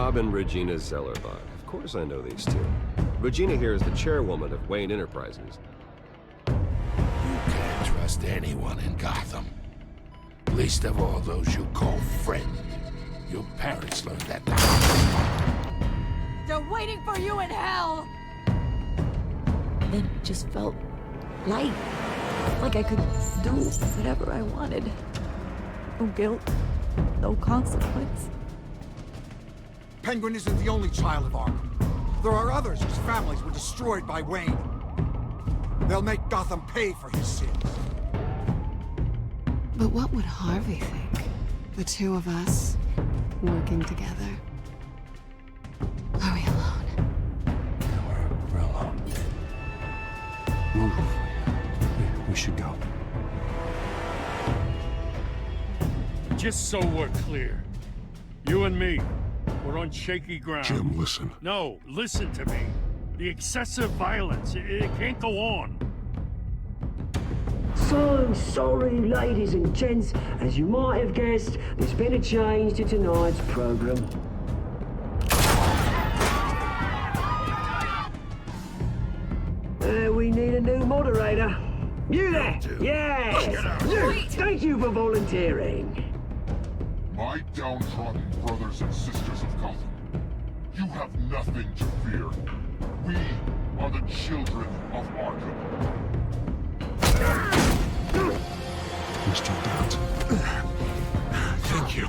Bob and Regina Zellerbach. Of course I know these two. Regina here is the chairwoman of Wayne Enterprises. You can't trust anyone in Gotham. Least of all those you call friends. Your parents learned that the They're waiting for you in hell! Then it just felt light. Like I could do whatever I wanted. No guilt, no consequence. Penguin isn't the only child of Arkham. There are others whose families were destroyed by Wayne. They'll make Gotham pay for his sins. But what would Harvey think? The two of us, working together. Are we alone? We're alone. Move. We should go. Just so we're clear, you and me, we're on shaky ground. Jim, listen. No, listen to me. The excessive violence, it can't go on. So sorry, ladies and gents. As you might have guessed, there's been a change to tonight's program. We need a new moderator. You there? Yes! You! Thank you for volunteering. My downtrodden brothers and sisters of Gotham, you have nothing to fear. We are the children of Arkham. Mr. Dent. Thank you.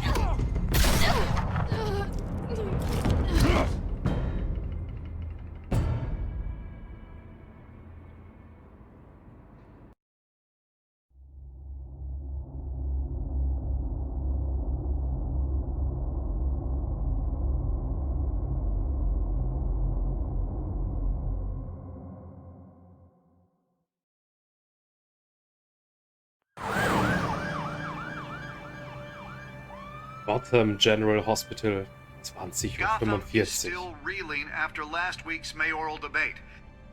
Gotham General Hospital, 20:45 Gotham is still reeling after last week's mayoral debate.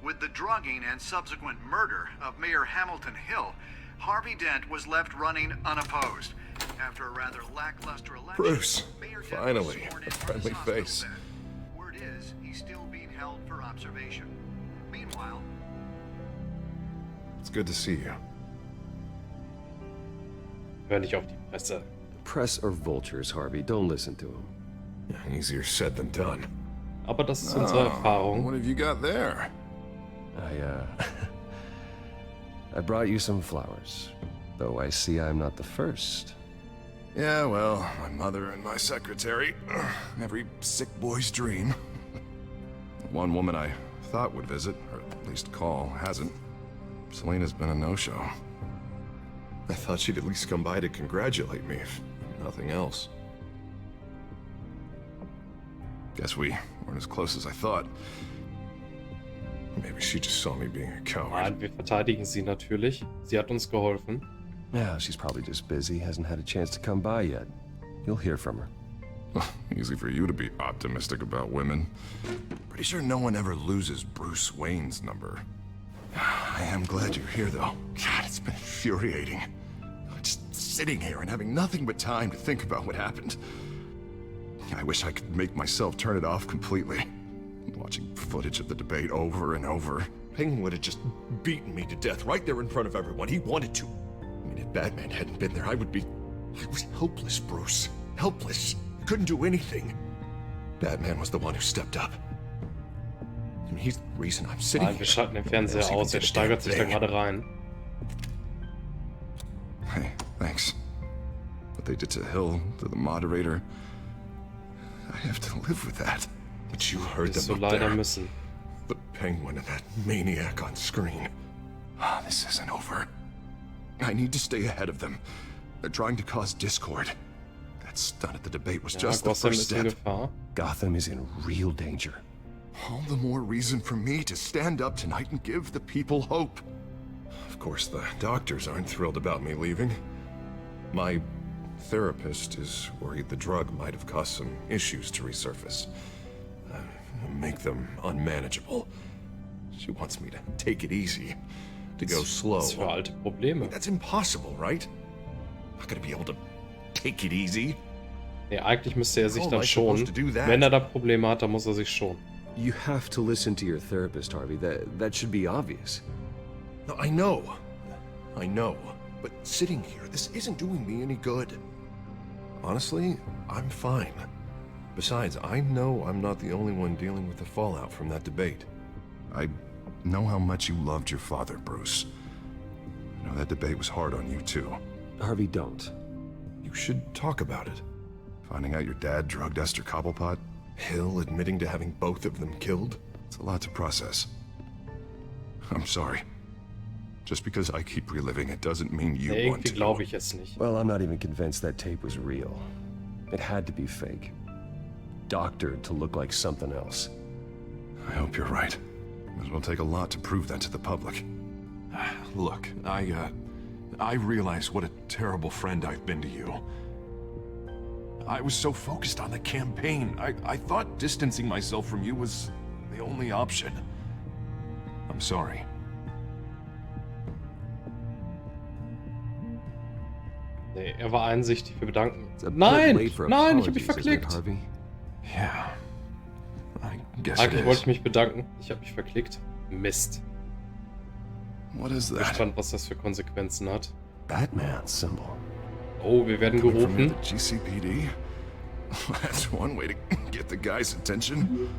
With the drugging and subsequent murder of Mayor Hamilton Hill, Harvey Dent was left running unopposed. After a rather lackluster election, Bruce, Mayor Dent finally, was sworn a in friendly on his hospital face. bed. Word is, he's still being held for observation. Meanwhile, It's good to see you. Hör nicht auf die Presse. Press are vultures, Harvey. Don't listen to him. Easier said than done. Aber das ist unsere Erfahrung. What have you got there? I brought you some flowers. Though I see I'm not the first. Yeah, well, my mother and my secretary. Every sick boy's dream. One woman I thought would visit, or at least call, hasn't. Selena's been a no-show. I thought she'd at least come by to congratulate me, if nothing else. Guess we weren't as close as I thought. Maybe she just saw me being a coward. Nein, wir verteidigen sie natürlich. Sie hat uns geholfen. Yeah, she's probably just busy, hasn't had a chance to come by yet. You'll hear from her. Easy for you to be optimistic about women. Pretty sure no one ever loses Bruce Wayne's number. I am glad you're here, though. God, it's been infuriating. Just sitting here and having nothing but time to think about what happened. I wish I could make myself turn it off completely. Watching footage of the debate over and over. Penguin would have just beaten me to death right there in front of everyone. He wanted to. I mean, if Batman hadn't been there, I was helpless, Bruce. Helpless. Couldn't do anything. Batman was the one who stepped up. I mean, he's the reason I'm sitting Nein, wir schalten den Fernseher aus. Er steigert sich da gerade rein. Hey, thanks. What they did to Hill, to the moderator. I have to live with that. But you heard Wirst them du up leider there. müssen. The Penguin and that maniac on screen. This isn't over. I need to stay ahead of them. They're trying to cause discord. That stunt at the debate was Ja, just the Gotham first ist in step. Gefahr. Gotham is in real danger. All the more reason for me to stand up tonight and give the people hope. Of course, the doctors aren't thrilled about me leaving. My therapist is worried the drug might have caused some issues to resurface. Make them unmanageable. She wants me to take it easy, to go slow. Was für alte Probleme. That's impossible, right? Not gonna be able to take it easy. Nee, eigentlich müsste er sich dann schonen. Wenn er da Probleme hat, dann muss er sich schonen. You have to listen to your therapist, Harvey. That should be obvious. No, I know. But sitting here, this isn't doing me any good. Honestly, I'm fine. Besides, I know I'm not the only one dealing with the fallout from that debate. I know how much you loved your father, Bruce. I know that debate was hard on you, too. Harvey, don't. You should talk about it. Finding out your dad drugged Esther Cobblepot? Hill admitting to having both of them killed? It's a lot to process. I'm sorry. Just because I keep reliving it doesn't mean you want to. Irgendwie glaube ich es nicht. Well, I'm not even convinced that tape was real. It had to be fake. Doctored to look like something else. I hope you're right. It will take a lot to prove that to the public. Look, I realize what a terrible friend I've been to you. I was so focused on the campaign. I thought distancing myself from you was the only option. I'm sorry. Nee, er war einsichtig. Wir bedanken. Nein! Nein, ich habe mich verklickt. Yeah. I guess Eigentlich wollte ich mich bedanken. Ich habe mich verklickt. Mist. What is that? Gespannt, was das für Konsequenzen hat. Batman symbol. Oh, wir werden gerufen. GCPD? That's one way to get the guy's attention.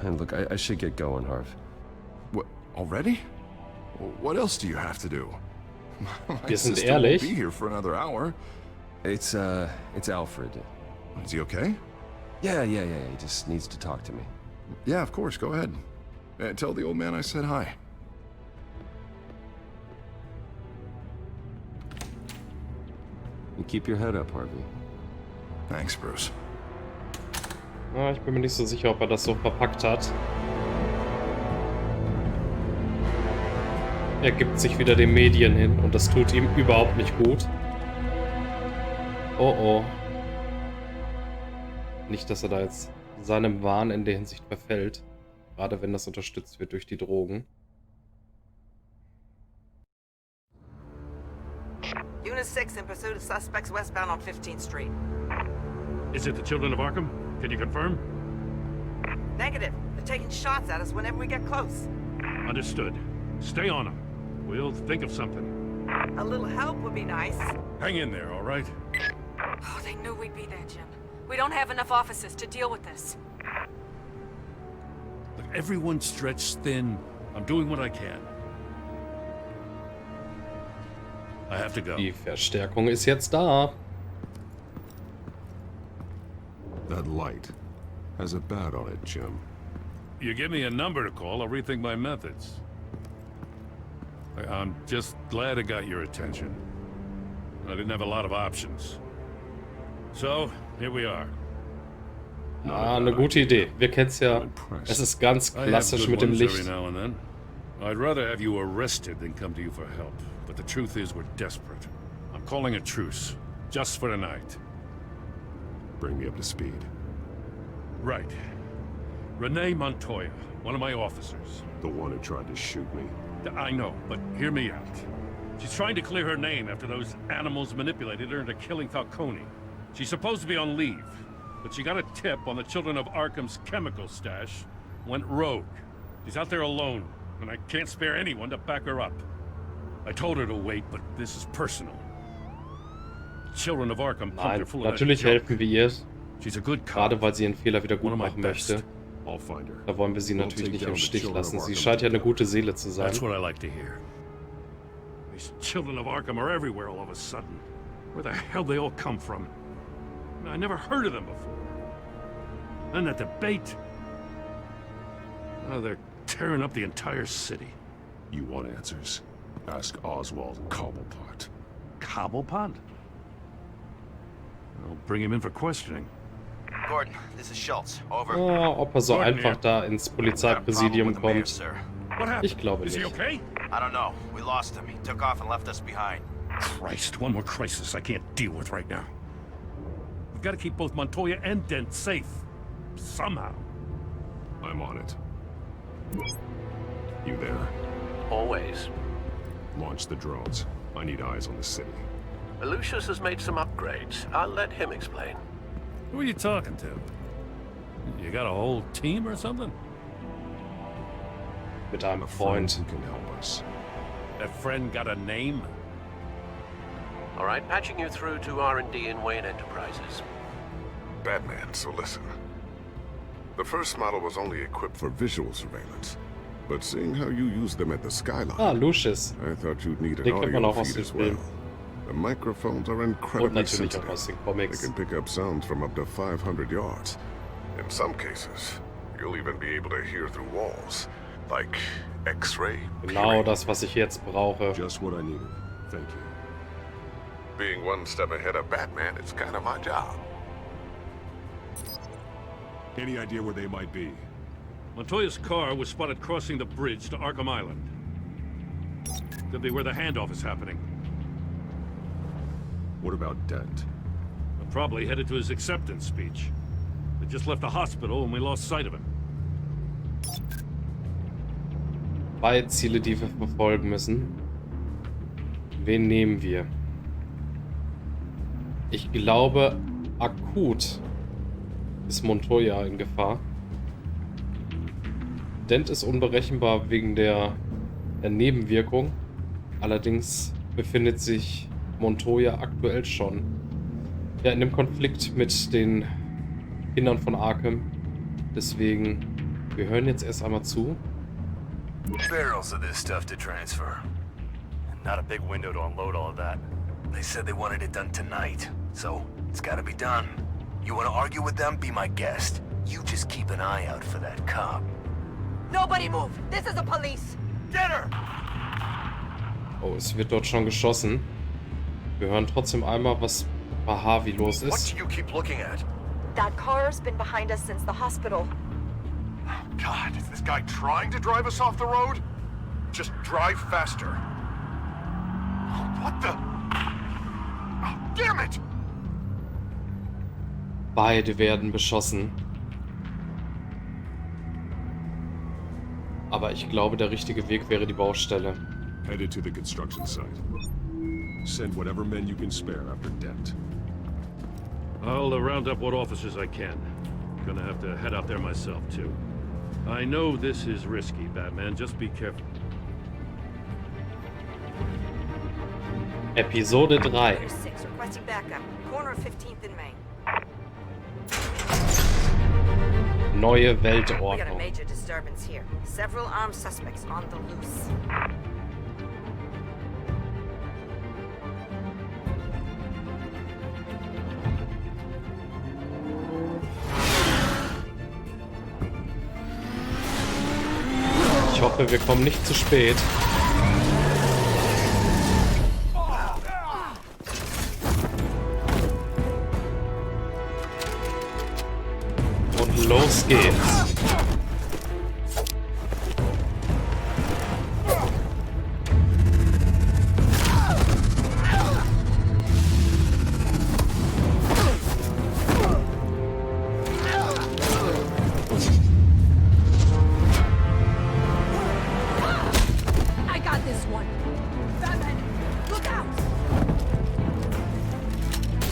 And look, I should get going, Harv. What, already? What else do you have to do? Wir sind ehrlich. Be here for another hour. It's Alfred. Is he okay? Yeah, he just needs to talk to me. Yeah, of course, go ahead. Tell the old man I said hi. You keep your head up, Harvey. Thanks, Bruce. Ja, ich bin mir nicht so sicher, ob er das so verpackt hat. Er gibt sich wieder den Medien hin und das tut ihm überhaupt nicht gut. Oh oh. Nicht, dass er da jetzt seinem Wahn in der Hinsicht verfällt. Gerade wenn das unterstützt wird durch die Drogen. Unit 6 in pursuit of suspects westbound on 15th Street. Is it the children of Arkham? Can you confirm? Negative. They're taking shots at us whenever we get close. Understood. Stay on them. We'll think of something. A little help would be nice. Hang in there, all right? Oh, they knew we'd be there, Jim. We don't have enough officers to deal with this. Look, everyone's stretched thin. I'm doing what I can. I have to go. Die Verstärkung ist jetzt da. That light has a bat on it, Jim. You give me a number to call, I'll rethink my methods. I'm just glad it got your attention. I didn't have a lot of options. So, here we are. Ah, eine gute Idee. Wir kennen's ja. Es ist ganz klassisch mit dem Licht. I'd rather have you arrested than come to you for help. But the truth is we're desperate. I'm calling a truce. Just for tonight. Bring me up to speed. Right. Renee Montoya, one of my officers. The one who tried to shoot me. I know, but hear me out. She's trying to clear her name after those animals manipulated her into killing Falcone. She's supposed to be on leave, but she got a tip on the Children of Arkham's chemical stash, went rogue. She's out there alone, and I can't spare anyone to back her up. I told her to wait, but this is personal. Children of Arkham pumped her full of Natürlich helfen wir ihr. She's a good cop. Gerade weil sie ihren Fehler wieder gut machen möchte. Da wollen wir sie natürlich nicht im Stich lassen. Sie scheint ja eine gute Seele zu sein. That's what I like to hear. These Children of Arkham are everywhere all of a sudden. Where the hell they all come from? I never heard of them before. And that debate. Oh, they're tearing up the entire city. You want answers? Ask Oswald and Cobblepot. Cobblepot? I'll bring him in for questioning. Gordon, this is Schultz. Over. Oh, ob er so einfach da ins Polizeipräsidium kommt. Ich glaube nicht. Is he okay? I don't know. We lost him. He took off and left us behind. Christ, one more crisis I can't deal with right now. We've got to keep both Montoya and Dent safe. Somehow. I'm on it. You there? Always. Launch the drones. I need eyes on the city. Lucius has made some upgrades. I'll let him explain. Who are you talking to? You got a whole team or something? Mit einem Freund. Who can help us. That friend got a name? All right, patching you through to R&D in Wayne Enterprises. Batman, so listen. The first model was only equipped for visual surveillance. But seeing how you use them at the Skyline, Lucius. I thought you'd need an Den kennt man audio auch aus feed dem as well. Film. The microphones are Und incredibly natürlich auch aus sensitive. den Comics. They can pick up sounds from up to 500 yards. In some cases, you'll even be able to hear through walls, like X-ray. Genau das, was ich jetzt brauche. Just what I needed. Thank you. Being one step ahead of Batman, it's kind of my job. Any idea where they might be? Montoya's car was spotted crossing the bridge to Arkham Island. Could be where the handoff is happening. What about Dent? I'm probably headed to his acceptance speech. They just left the hospital and we lost sight of him. Zwei Ziele, die wir verfolgen müssen. Wen nehmen wir? Ich glaube, akut ist Montoya in Gefahr. Dent ist unberechenbar wegen der Nebenwirkung. Allerdings befindet sich Montoya aktuell schon in einem Konflikt mit den Kindern von Arkham. Deswegen, wir hören jetzt erst einmal zu. Barrels of this stuff to transfer. Not a big window to unload all of that. They said they wanted it done tonight, so it's gotta be done. You wanna argue with them? Be my guest. You just keep an eye out for that cop. Nobody move! This is the police! Get her! Oh, es wird dort schon geschossen. Wir hören trotzdem einmal, was bei Harvey los What ist. do you keep looking at? That car's been behind us since the hospital. God, is this guy trying to drive us off the road? Just drive faster. What the? Oh, damn it! Beide werden beschossen. Aber ich glaube, der richtige Weg wäre die Baustelle. Headed to the construction site. Send whatever men you can spare after Dent. I'll round up what officers I can. Gonna have to head out there myself, too. I know this is risky, Batman. Just be careful. Episode 3. 6 requesting backup. Corner of 15th and Main. Neue We got a Weltordnung. major disturbance here. Several armed suspects on the loose. Ich hoffe, wir kommen nicht zu spät. Und los geht's. I got this one! Batman, look out!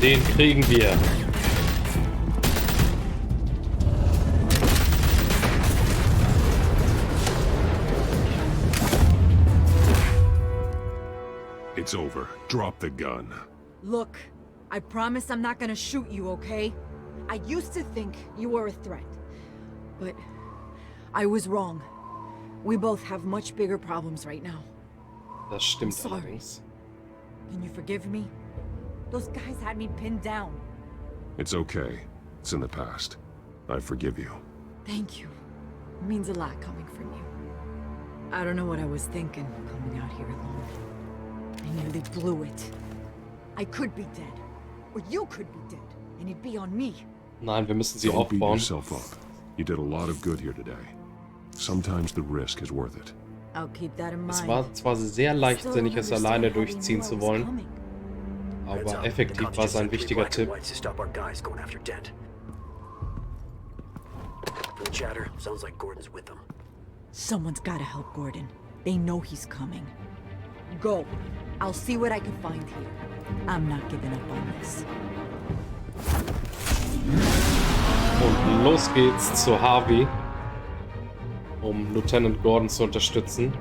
Den kriegen wir. It's over. Drop the gun. Look, I promise I'm not gonna shoot you, okay? I used to think you were a threat, but I was wrong. We both have much bigger problems right now. Das stimmt sorry. allerdings. Can you forgive me? Those guys had me pinned down. It's okay. It's in the past. I forgive you. Thank you. It means a lot coming from you. I don't know what I was thinking coming out here alone. I nearly blew it. I could be dead. Or you could be dead. And it'd be on me. Nein, wir müssen sie Don't beat aufbauen. yourself up. You did a lot of good here today. Sometimes the risk is worth it. I'll keep that in mind. Es war zwar sehr leichtsinnig, es alleine durchziehen zu wollen, Heads aber up. effektiv The war es ein conscious wichtiger black and Tipp. whites to stop our guys going after Dent. From the chatter, sounds like Gordon's with them. Someone's gotta help Gordon. They know he's coming. Go. I'll see what I can find here. I'm not giving up on this. Und los geht's zu Harvey, um Lieutenant Gordon zu unterstützen.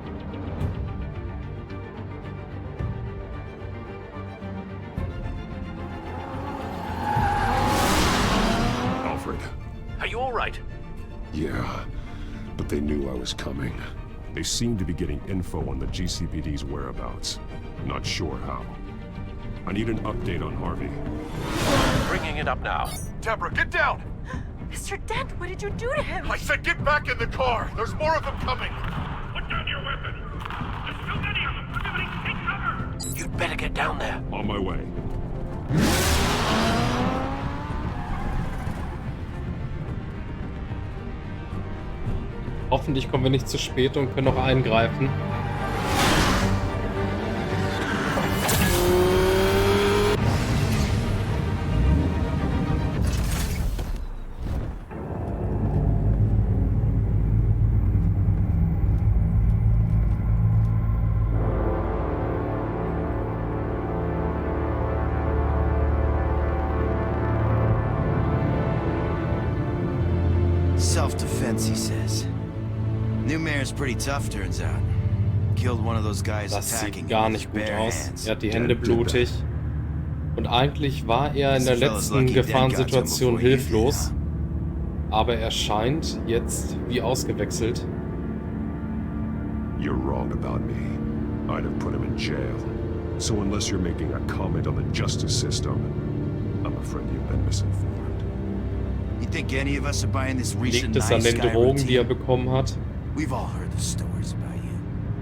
Alfred. Are you all right? Yeah, but they knew I was coming. They seem to be getting info on the GCPD's whereabouts. Not sure how. I need an update on Harvey. Bringing it up now. Deborah, get down! Mr. Dent, what did you do to him? I said get back in the car! There's more of them coming! Put down your weapon! There's too many of them! Everybody take cover! You'd better get down there. On my way. Hoffentlich kommen wir nicht zu spät und können noch eingreifen. Self-defense, he says. New mayor's pretty tough, turns out. Killed one of those guys Das attacking sieht gar him with nicht his gut bare aus. hands. Er hat die Hände blutig. Und eigentlich war er in der letzten Gefahrensituation hilflos. Aber er scheint jetzt wie ausgewechselt. You're wrong about me. I'd have put him in jail. So unless you're making a comment on the justice system, I'm afraid you've been misinformed. You think any of us are buying this recent Liegt es an nice den guy Drogen, die er routine? bekommen hat? We've all heard the stories about you.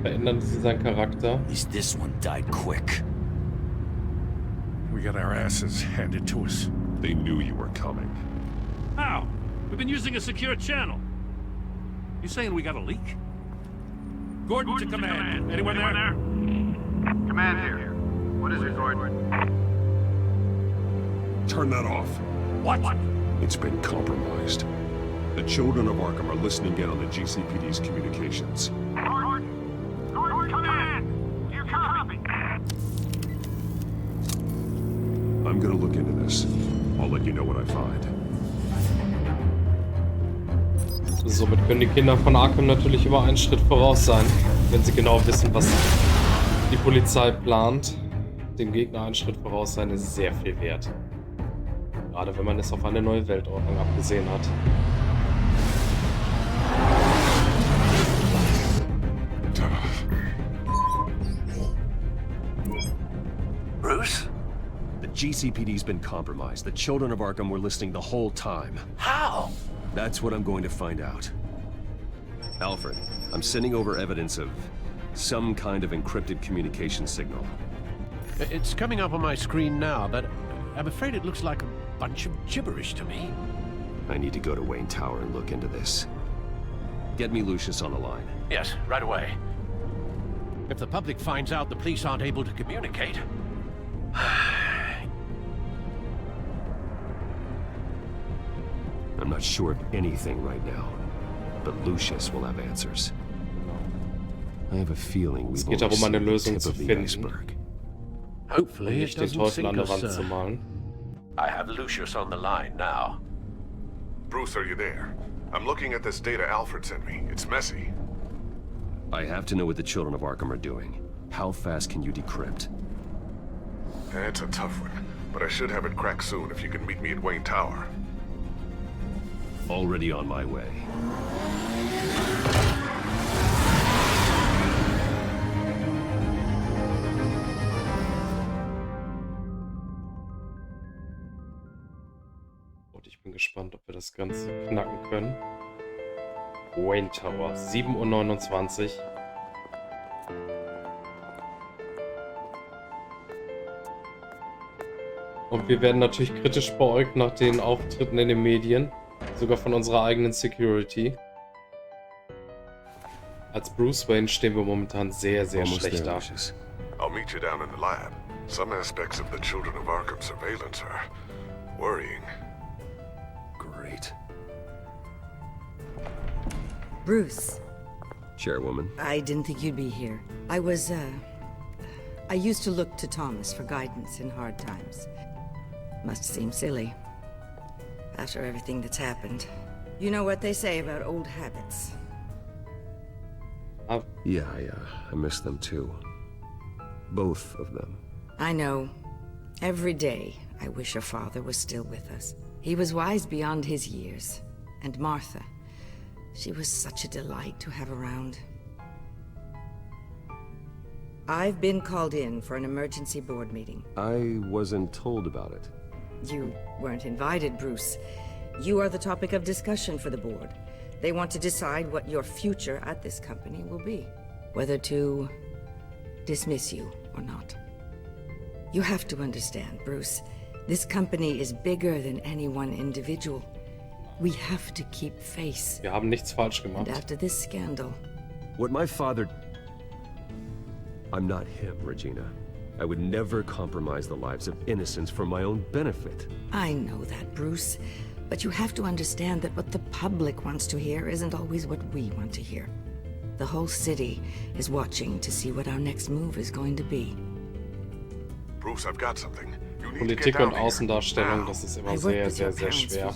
Verändern sie seinen Charakter? At least this one died quick. We got our asses handed to us. They knew you were coming. How? We've been using a secure channel. You saying we got a leak? Gordon to command. Anyone there? Command here. What is it, Gordon? Turn that off. What? It's been compromised. The children of Arkham are listening in on the GCPD's communications. Gordon, command. You copy? I'm gonna look into this. I'll let you know what I find. Somit können die Kinder von Arkham natürlich immer einen Schritt voraus sein, wenn sie genau wissen, was die Polizei plant. Dem Gegner einen Schritt voraus sein ist sehr viel wert. Gerade wenn man es auf eine neue Weltordnung abgesehen hat. Bruce? The GCPD's been compromised. The children of Arkham were listening the whole time. How? That's what I'm going to find out. Alfred, I'm sending over evidence of some kind of encrypted communication signal. It's coming up on my screen now, but I'm afraid it looks like a bunch of gibberish to me. I need to go to Wayne Tower and look into this. Get me Lucius on the line. Yes, right away. If the public finds out the police aren't able to communicate... I'm not sure of anything right now, but Lucius will have answers. I have a feeling we've geht only darum, eine seen the Lösung tip zu of the finden. iceberg. Hopefully it Nicht den doesn't Teufel an sink der us, Wand zu malen. I have Lucius on the line now. Bruce, are you there? I'm looking at this data Alfred sent me. It's messy. I have to know what the children of Arkham are doing. How fast can you decrypt? It's a tough one, but I should have it cracked soon if you can meet me at Wayne Tower. Already on my way. Und ich bin gespannt, ob wir das Ganze knacken können. Wayne Tower, 7:29 Uhr. Und wir werden natürlich kritisch beäugt nach den Auftritten in den Medien. Sogar von unserer eigenen Security. Als Bruce Wayne stehen wir momentan sehr, sehr schlecht da. I'll meet you down in the lab. Some aspects of the Children of Arkham surveillance are worrying. Great. Bruce. Chairwoman. I didn't think you'd be here. I was, I used to look to Thomas for guidance in hard times. Must seem silly. After everything that's happened. You know what they say about old habits. Yeah, I miss them too. Both of them. I know. Every day, I wish your father was still with us. He was wise beyond his years. And Martha, she was such a delight to have around. I've been called in for an emergency board meeting. I wasn't told about it. You weren't invited, Bruce. You are the topic of discussion for the board. They want to decide what your future at this company will be. Whether to dismiss you or not. You have to understand, Bruce. This company is bigger than any one individual. We have to keep face. Wir haben nichts falsch gemacht. And after this scandal... What my father... I'm not him, Regina. I would never compromise the lives of innocents for my own benefit. I know that, Bruce. But you have to understand that what the public wants to hear isn't always what we want to hear. The whole city is watching to see what our next move is going to be. Bruce, I've got something. Politik und Außendarstellung, das ist immer sehr, sehr, sehr schwer.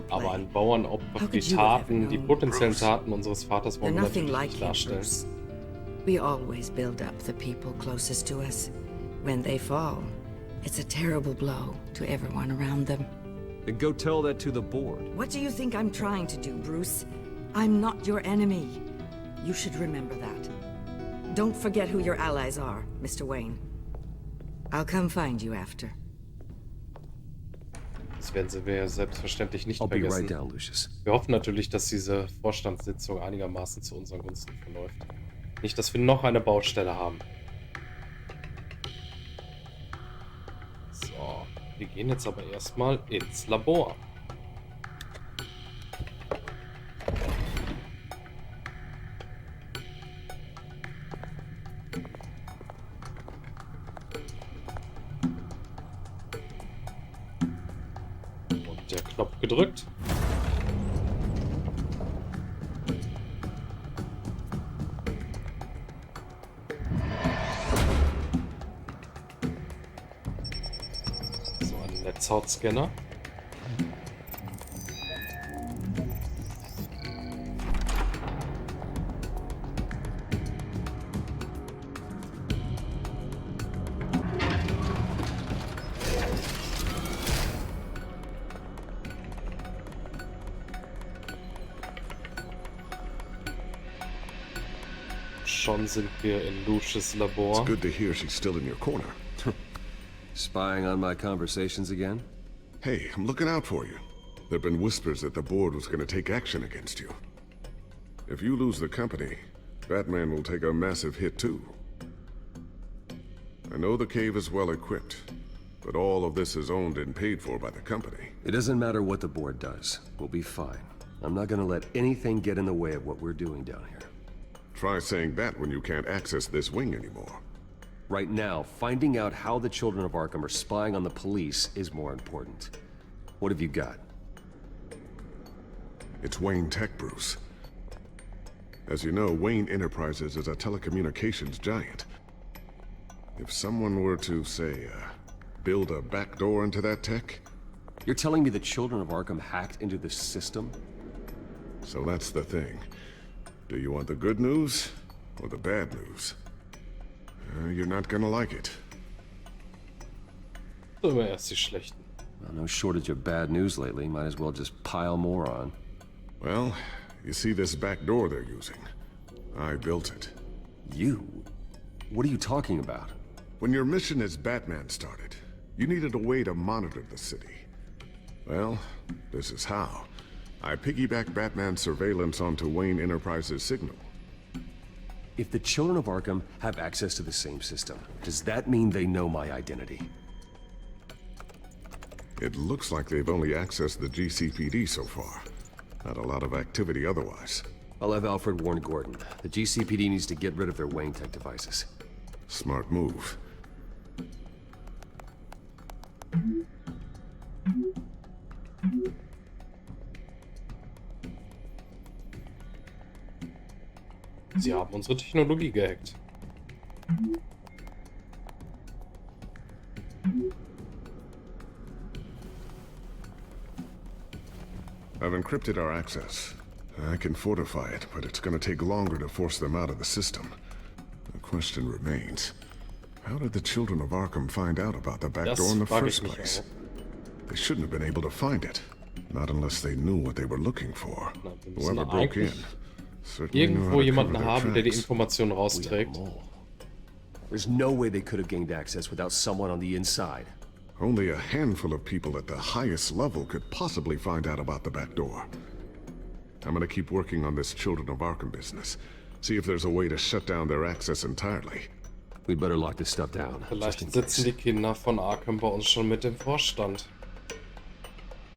Aber ein Bauernopfer für die Taten, die potenziellen Taten unseres Vaters wollen wir natürlich nicht darstellen. We always build up the people closest to us. When they fall, it's a terrible blow to everyone around them. Then go tell that to the board. What do you think I'm trying to do, Bruce? I'm not your enemy. You should remember that. Don't forget who your allies are, Mr. Wayne. I'll come find you after. Das werden wir selbstverständlich nicht I'll be vergessen. right down, Lucius. Wir hoffen natürlich, dass diese Vorstandssitzung einigermaßen zu unseren Gunsten verläuft. Nicht, dass wir noch eine Baustelle haben. So, wir gehen jetzt aber erstmal ins Labor. Und der Knopf gedrückt. Netzhautscanner. Schon sind wir in Lucius' Labor. It's good to hear she's still in your corner. Spying on my conversations again? Hey, I'm looking out for you. There've been whispers that the board was going to take action against you. If you lose the company, Batman will take a massive hit too. I know the cave is well equipped, but all of this is owned and paid for by the company. It doesn't matter what the board does. We'll be fine. I'm not going to let anything get in the way of what we're doing down here. Try saying that when you can't access this wing anymore. Right now, finding out how the children of Arkham are spying on the police is more important. What have you got? It's Wayne Tech, Bruce. As you know, Wayne Enterprises is a telecommunications giant. If someone were to, say, build a backdoor into that tech... You're telling me the children of Arkham hacked into this system? So that's the thing. Do you want the good news or the bad news? You're not gonna like it. So erst die schlechten. Well, no shortage of bad news lately. Might as well just pile more on. Well, you see this back door they're using? I built it. You? What are you talking about? When your mission as Batman started, you needed a way to monitor the city. Well, this is how. I piggybacked Batman's surveillance onto Wayne Enterprises' signal. If the children of Arkham have access to the same system, does that mean they know my identity? It looks like they've only accessed the GCPD so far. Not a lot of activity otherwise. I'll have Alfred warn Gordon. The GCPD needs to get rid of their Wayne Tech devices. Smart move. Sie haben unsere Technologie gehackt. I've encrypted our access. I can fortify it, but it's gonna take longer to force them out of the system. The question remains, how did the children of Arkham find out about the back door in the first place? They shouldn't have been able to find it. Not unless they knew what they were looking for. Whoever broke in. Irgendwo jemanden haben, der die Informationen rausträgt. There's no way they could have gained access without someone on the inside. Only a handful of people at the highest level could possibly find out about the back door. I'm gonna keep working on this Children of Arkham business. See if there's a way to shut down their access entirely. We better lock this stuff down. Vielleicht sitzen die Kinder von Arkham bei uns schon mit dem Vorstand.